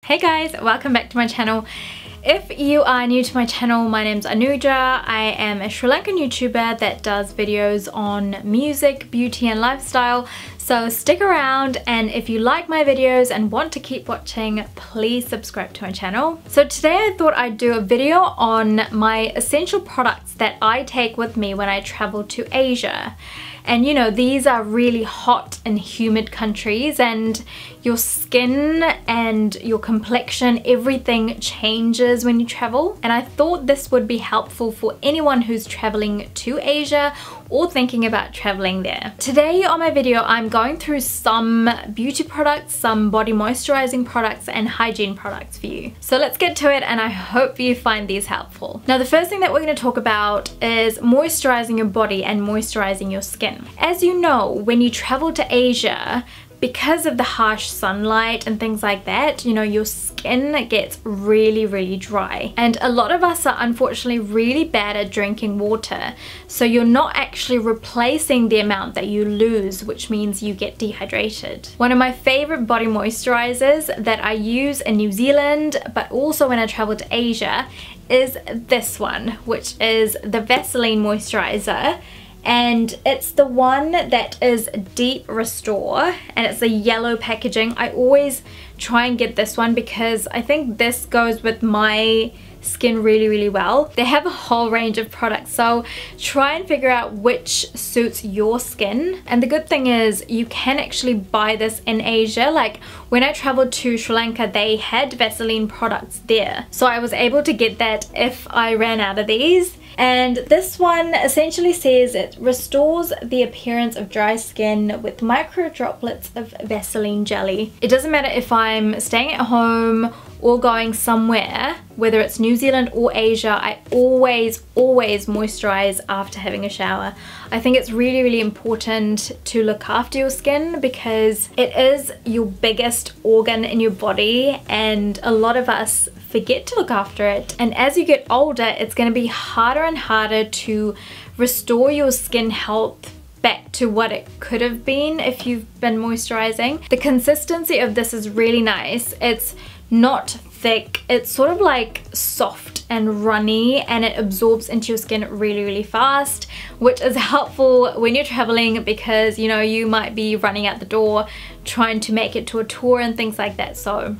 Hey guys, welcome back to my channel. If you are new to my channel, my name's Anuja. I am a Sri Lankan YouTuber that does videos on music, beauty and lifestyle. So stick around, and if you like my videos and want to keep watching, please subscribe to my channel. So today I thought I'd do a video on my essential products that I take with me when I travel to Asia. And you know, these are really hot and humid countries, and your skin and your complexion, everything changes when you travel. And I thought this would be helpful for anyone who's traveling to Asia or thinking about traveling there. Today on my video, I'm going through some beauty products, some body moisturizing products and hygiene products for you. So let's get to it, and I hope you find these helpful. Now the first thing that we're going to talk about is moisturizing your body and moisturizing your skin. As you know, when you travel to Asia, because of the harsh sunlight and things like that, you know, your skin gets really dry. And a lot of us are unfortunately really bad at drinking water. So you're not actually replacing the amount that you lose, which means you get dehydrated. One of my favorite body moisturizers that I use in New Zealand, but also when I travel to Asia, is this one, which is the VASELINE moisturizer. And it's the one that is Deep Restore, and it's a yellow packaging. I always try and get this one because I think this goes with my skin really well. They have a whole range of products, so try and figure out which suits your skin. And the good thing is you can actually buy this in Asia. Like when I traveled to Sri Lanka, they had VASELINE products there, so I was able to get that if I ran out of these. And this one essentially says it restores the appearance of dry skin with micro droplets of VASELINE jelly. It doesn't matter if I'm staying at home or going somewhere, whether it's New Zealand or Asia, I always moisturize after having a shower. I think it's really important to look after your skin because it is your biggest organ in your body, and a lot of us forget to look after it. And as you get older, it's going to be harder and harder to restore your skin health back to what it could have been if you've been moisturizing. The consistency of this is really nice. It's not thick, it's sort of like soft and runny, and it absorbs into your skin really fast, which is helpful when you're traveling because, you know, you might be running out the door trying to make it to a tour and things like that. So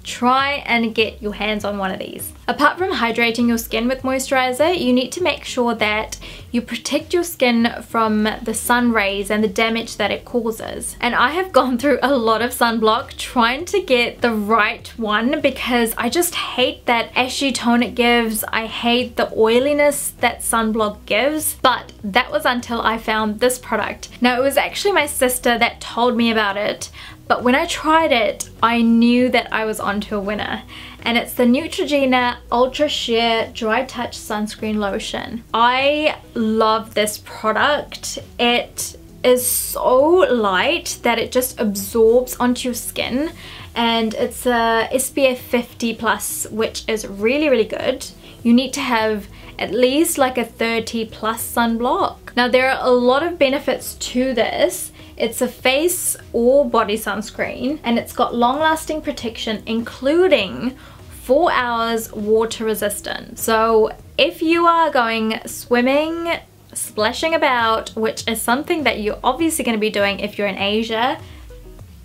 try and get your hands on one of these. Apart from hydrating your skin with moisturizer, you need to make sure that you protect your skin from the sun rays and the damage that it causes. And I have gone through a lot of sunblock trying to get the right one because I just hate that ashy tone it gives. I hate the oiliness that sunblock gives, but that was until I found this product. Now it was actually my sister that told me about it, but when I tried it, I knew that I was onto a winner. And it's the NEUTROGENA Ultra Sheer Dry Touch Sunscreen Lotion. I love this product. It is so light that it just absorbs onto your skin, and it's a SPF 50+, which is really good. You need to have at least like a 30+ sunblock. Now there are a lot of benefits to this. It's a face or body sunscreen, and it's got long-lasting protection, including 4 hours water resistant. So if you are going swimming, splashing about, which is something that you're obviously going to be doing if you're in Asia,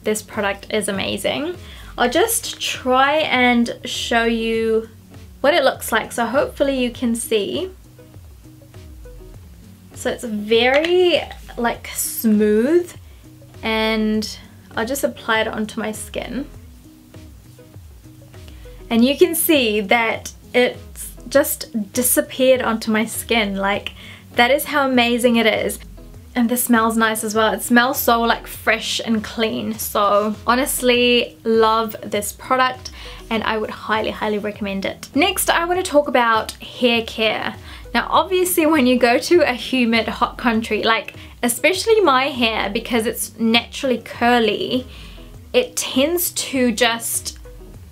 this product is amazing. I'll just try and show you what it looks like, so hopefully you can see. So it's very like smooth, and I'll just apply it onto my skin. And you can see that it's just disappeared onto my skin. Like, that is how amazing it is. And this smells nice as well. It smells so like fresh and clean. So honestly, love this product, and I would highly recommend it. Next, I want to talk about hair care. Now obviously when you go to a humid, hot country, like especially my hair, because it's naturally curly, it tends to just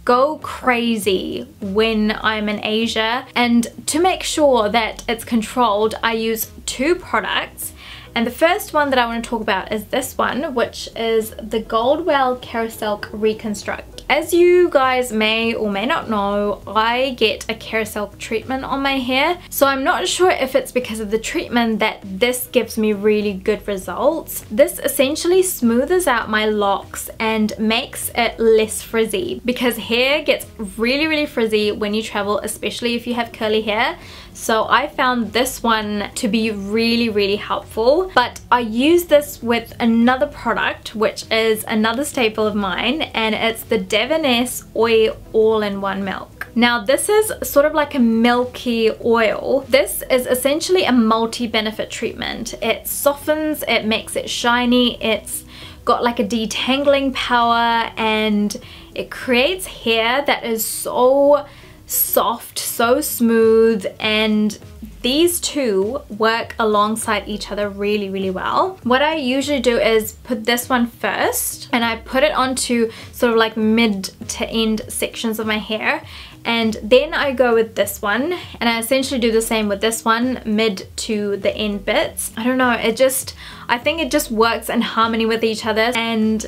go crazy when I'm in Asia. And to make sure that it's controlled, I use 2 products. And the first one that I want to talk about is this one, which is the GOLDWELL Kerasilk Reconstruct. As you guys may or may not know, I get a Kerasilk treatment on my hair, so I'm not sure if it's because of the treatment that this gives me really good results. This essentially smooths out my locks and makes it less frizzy, because hair gets really frizzy when you travel, especially if you have curly hair. So I found this one to be really helpful. But I use this with another product, which is another staple of mine, and it's the DAVINES Oil All-in-One Milk. Now this is sort of like a milky oil. This is essentially a multi-benefit treatment. It softens, it makes it shiny, it's got like a detangling power, and it creates hair that is so soft, so smooth, and these two work alongside each other really well. What I usually do is put this one first, and I put it onto sort of like mid to end sections of my hair, and then I go with this one, and I essentially do the same with this one, mid to the end bits. I don't know, I think it just works in harmony with each other and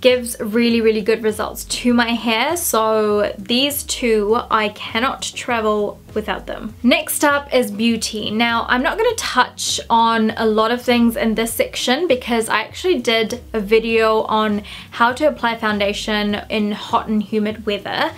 gives really good results to my hair. So these two, I cannot travel without them. Next up is beauty. Now I'm not going to touch on a lot of things in this section because I actually did a video on how to apply foundation in hot and humid weather.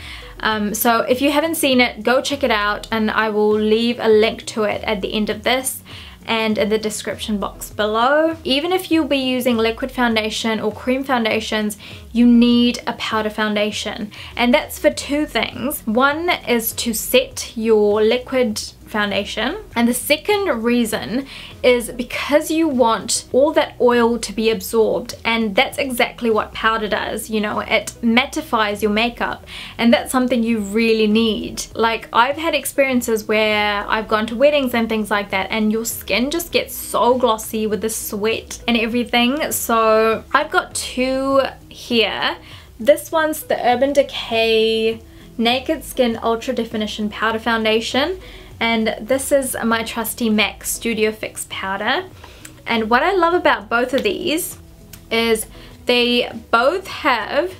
So if you haven't seen it, go check it out, and I will leave a link to it at the end of this and in the description box below. Even if you'll be using liquid foundation or cream foundations, you need a powder foundation, and that's for two things. One is to set your liquid foundation, and the second reason is because you want all that oil to be absorbed, and that's exactly what powder does. You know, it mattifies your makeup, and that's something you really need. Like, I've had experiences where I've gone to weddings and things like that, and your skin just gets so glossy with the sweat and everything. So I've got two here. This one's the Urban Decay Naked Skin Ultra Definition Powder Foundation, and this is my trusty MAC Studio Fix powder. And what I love about both of these is they both have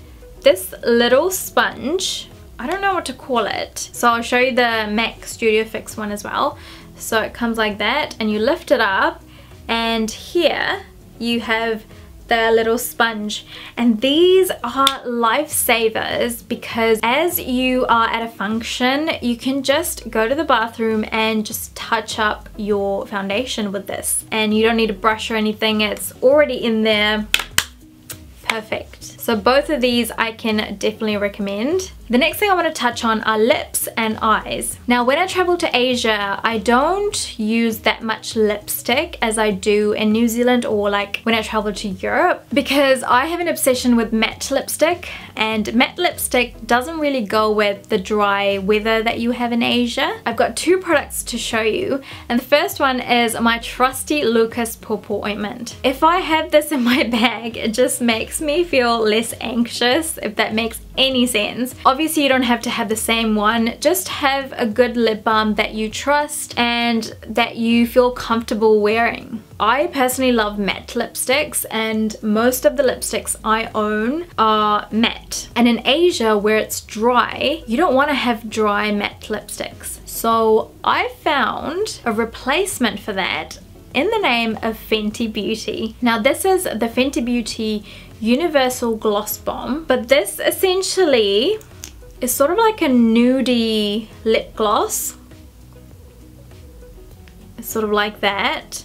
this little sponge. I don't know what to call it, so I'll show you the MAC Studio Fix one as well. So it comes like that, and you lift it up, and here you have the little sponge, and these are lifesavers because as you are at a function, you can just go to the bathroom and just touch up your foundation with this, and you don't need a brush or anything. It's already in there. Perfect. So both of these I can definitely recommend. The next thing I want to touch on are lips and eyes. Now when I travel to Asia, I don't use that much lipstick as I do in New Zealand or like when I travel to Europe, because I have an obsession with matte lipstick, and matte lipstick doesn't really go with the dry weather that you have in Asia. I've got two products to show you, and the first one is my trusty Lucas Pawpaw Ointment. If I have this in my bag, it just makes me feel less anxious, if that makes any sense. Obviously you don't have to have the same one, just have a good lip balm that you trust and that you feel comfortable wearing. I personally love matte lipsticks, and most of the lipsticks I own are matte. And in Asia where it's dry, you don't want to have dry matte lipsticks. So I found a replacement for that in the name of Fenty Beauty. Now this is the Fenty Beauty Universal Gloss Bomb, but this essentially is sort of like a nudie lip gloss. It's sort of like that,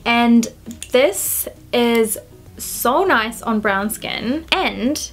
and this is so nice on brown skin, and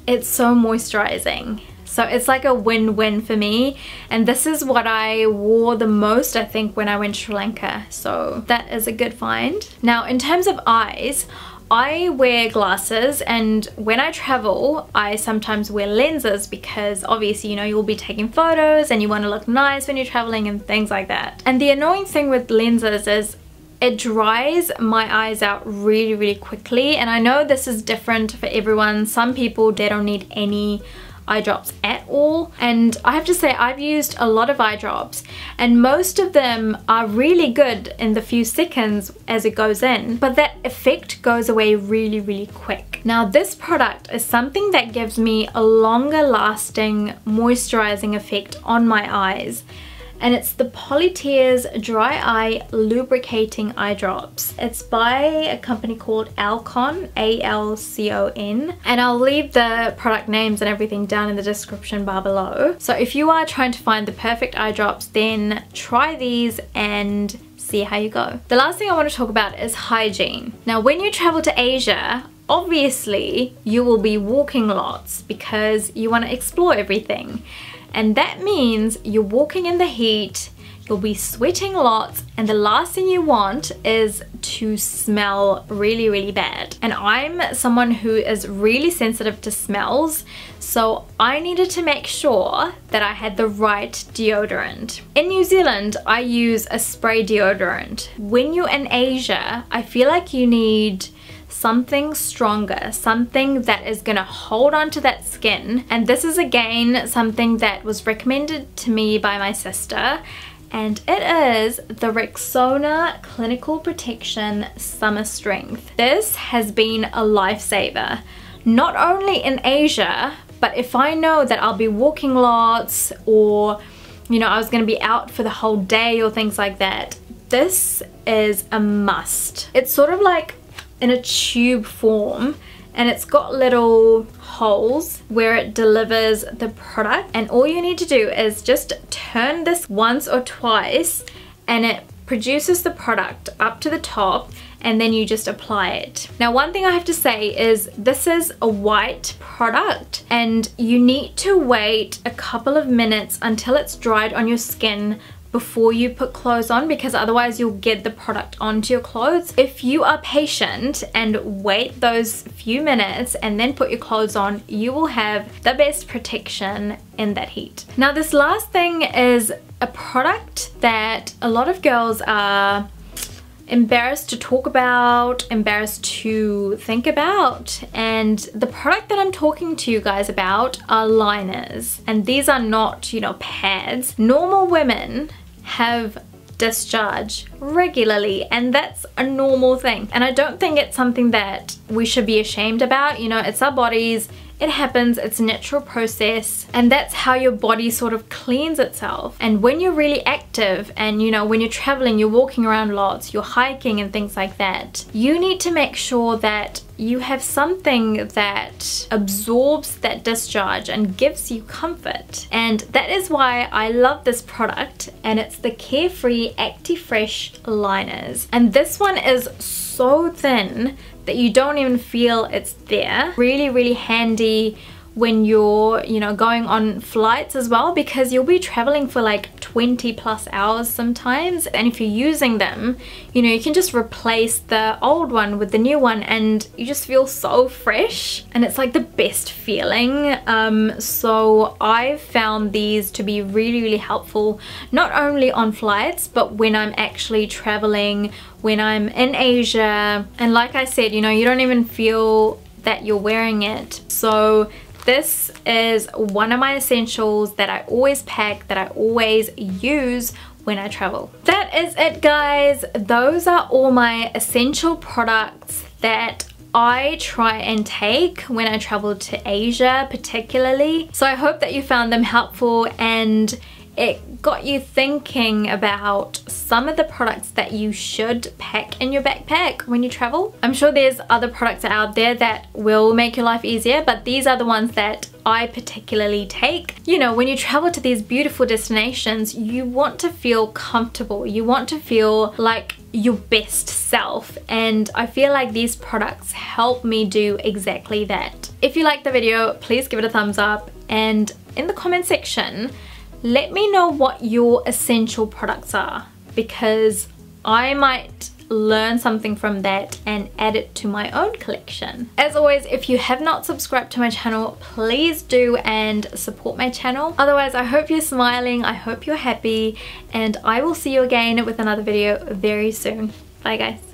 it's so moisturizing. So it's like a win-win for me, and this is what I wore the most, I think, when I went to Sri Lanka, so that is a good find. Now in terms of eyes, I wear glasses, and when I travel I sometimes wear lenses because obviously, you know, you'll be taking photos and you want to look nice when you're traveling and things like that. And the annoying thing with lenses is it dries my eyes out really quickly, and I know this is different for everyone. Some people, they don't need any eye drops at all, and I have to say I've used a lot of eye drops, and most of them are really good in the few seconds as it goes in, but that effect goes away really quick. Now this product is something that gives me a longer lasting moisturizing effect on my eyes. And it's the Polytears Dry Eye Lubricating Eye Drops. It's by a company called ALCON, A-L-C-O-N. And I'll leave the product names and everything down in the description bar below. So if you are trying to find the perfect eye drops, then try these and see how you go. The last thing I want to talk about is hygiene. Now when you travel to Asia, obviously you will be walking lots because you want to explore everything. And that means you're walking in the heat, you'll be sweating lots, and the last thing you want is to smell really, really bad. And I'm someone who is really sensitive to smells, so I needed to make sure that I had the right deodorant. In New Zealand, I use a spray deodorant. When you're in Asia, I feel like you need something stronger, something that is gonna hold on to that skin. And this is again something that was recommended to me by my sister, and it is the Rexona Clinical Protection Summer Strength. This has been a lifesaver, not only in Asia, but if I know that I'll be walking lots, or you know, I was gonna be out for the whole day or things like that, this is a must. It's sort of like in a tube form, and it's got little holes where it delivers the product, and all you need to do is just turn this once or twice and it produces the product up to the top, and then you just apply it. Now one thing I have to say is this is a white product, and you need to wait a couple of minutes until it's dried on your skin before you put clothes on, because otherwise you'll get the product onto your clothes. If you are patient and wait those few minutes and then put your clothes on, you will have the best protection in that heat. Now this last thing is a product that a lot of girls are embarrassed to talk about, embarrassed to think about, and the product that I'm talking to you guys about are liners. And these are not, you know, pads. Normal women have discharge regularly, and that's a normal thing, and I don't think it's something that we should be ashamed about. You know, it's our bodies, it happens, it's a natural process, and that's how your body sort of cleans itself. And when you're really active, and you know, when you're traveling, you're walking around lots, you're hiking and things like that, you need to make sure that you have something that absorbs that discharge and gives you comfort. And that is why I love this product, and it's the Carefree ActiFresh liners. And this one is so thin that you don't even feel it's there. Really, really handy when you're, you know, going on flights as well, because you'll be traveling for like 20 plus hours sometimes, and if you're using them, you know, you can just replace the old one with the new one and you just feel so fresh, and it's like the best feeling. So I've found these to be really, really helpful, not only on flights, but when I'm actually traveling, when I'm in Asia, and like I said, you know, you don't even feel that you're wearing it. So this is one of my essentials that I always pack, that I always use when I travel. That is it, guys. Those are all my essential products that I try and take when I travel to Asia particularly. So I hope that you found them helpful and it got you thinking about some of the products that you should pack in your backpack when you travel. I'm sure there's other products out there that will make your life easier, but these are the ones that I particularly take. You know, when you travel to these beautiful destinations, you want to feel comfortable. You want to feel like your best self, and I feel like these products help me do exactly that. If you liked the video, please give it a thumbs up, and in the comment section, let me know what your essential products are, because I might learn something from that and add it to my own collection. As always, if you have not subscribed to my channel, please do and support my channel. Otherwise, I hope you're smiling, I hope you're happy, and I will see you again with another video very soon. Bye guys.